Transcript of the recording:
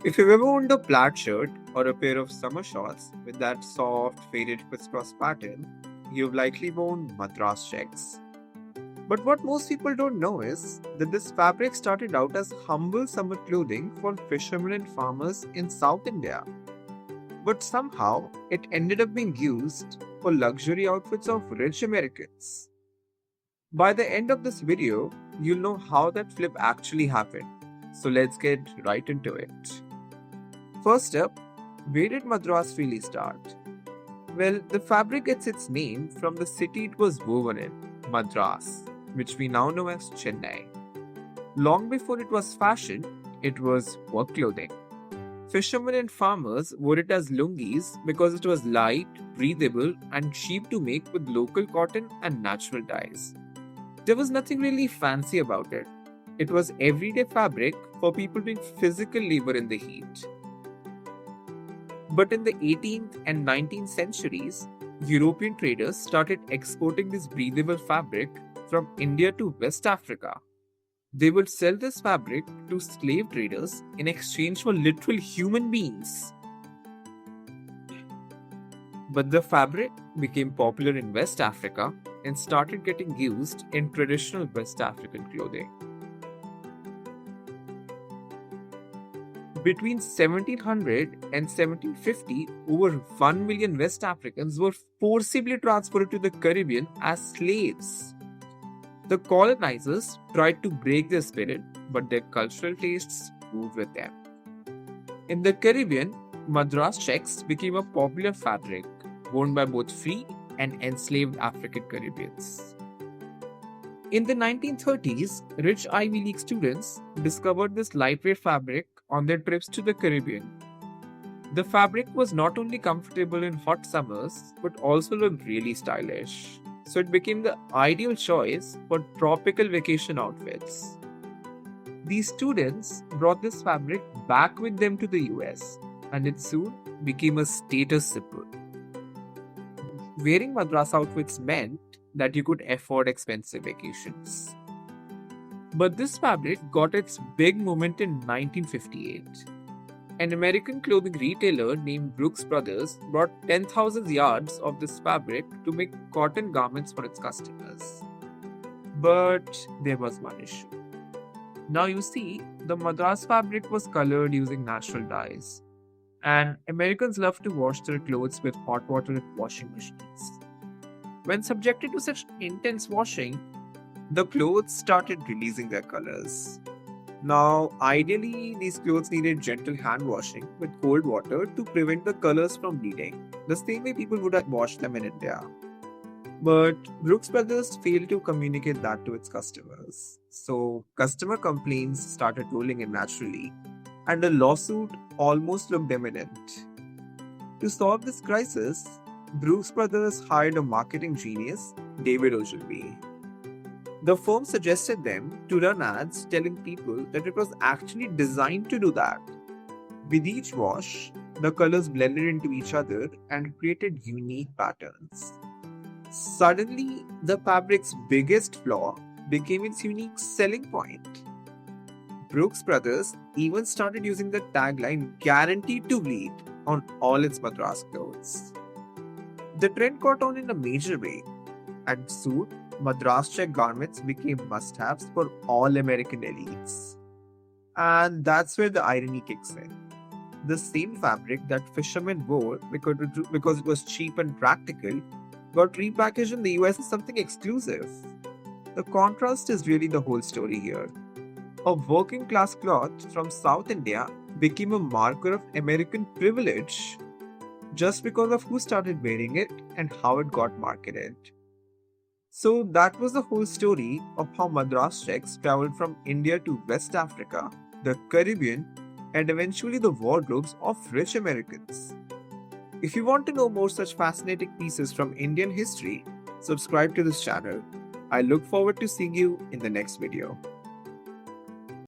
If you've ever owned a plaid shirt or a pair of summer shorts with that soft, faded crisscross pattern, you've likely worn Madras checks. But what most people don't know is that this fabric started out as humble summer clothing for fishermen and farmers in South India. But somehow, it ended up being used for luxury outfits of rich Americans. By the end of this video, you'll know how that flip actually happened. So let's get right into it. First up, where did Madras really start? Well, the fabric gets its name from the city it was woven in, Madras, which we now know as Chennai. Long before it was fashion, it was work clothing. Fishermen and farmers wore it as lungis because it was light, breathable, and cheap to make with local cotton and natural dyes. There was nothing really fancy about it. It was everyday fabric for people doing physical labor in the heat. But in the 18th and 19th centuries, European traders started exporting this breathable fabric from India to West Africa. They would sell this fabric to slave traders in exchange for literal human beings. But the fabric became popular in West Africa and started getting used in traditional West African clothing. Between 1700 and 1750, over 1 million West Africans were forcibly transported to the Caribbean as slaves. The colonizers tried to break their spirit, but their cultural tastes moved with them. In the Caribbean, Madras checks became a popular fabric worn by both free and enslaved African Caribbeans. In the 1930s, rich Ivy League students discovered this lightweight fabric on their trips to the Caribbean. The fabric was not only comfortable in hot summers, but also looked really stylish. So it became the ideal choice for tropical vacation outfits. These students brought this fabric back with them to the US, and it soon became a status symbol. Wearing Madras outfits meant that you could afford expensive vacations. But this fabric got its big moment in 1958. An American clothing retailer named Brooks Brothers brought 10,000 yards of this fabric to make cotton garments for its customers. But there was one issue. Now you see, the Madras fabric was colored using natural dyes, and Americans love to wash their clothes with hot water in washing machines. When subjected to such intense washing, the clothes started releasing their colors. Now, ideally, these clothes needed gentle hand washing with cold water to prevent the colors from bleeding, the same way people would have washed them in India. But Brooks Brothers failed to communicate that to its customers. So, customer complaints started rolling in naturally, and a lawsuit almost looked imminent. To solve this crisis, Brooks Brothers hired a marketing genius, David Ogilvy. The firm suggested them to run ads telling people that it was actually designed to do that. With each wash, the colors blended into each other and created unique patterns. Suddenly, the fabric's biggest flaw became its unique selling point. Brooks Brothers even started using the tagline "Guaranteed to Bleed" on all its Madras clothes. The trend caught on in a major way, and soon Madras check garments became must-haves for all American elites. And that's where the irony kicks in. The same fabric that fishermen wore because it was cheap and practical got repackaged in the US as something exclusive. The contrast is really the whole story here. A working class cloth from South India became a marker of American privilege just because of who started wearing it and how it got marketed. So that was the whole story of how Madras checks traveled from India to West Africa, the Caribbean, and eventually the wardrobes of rich Americans. If you want to know more such fascinating pieces from Indian history, subscribe to this channel. I look forward to seeing you in the next video.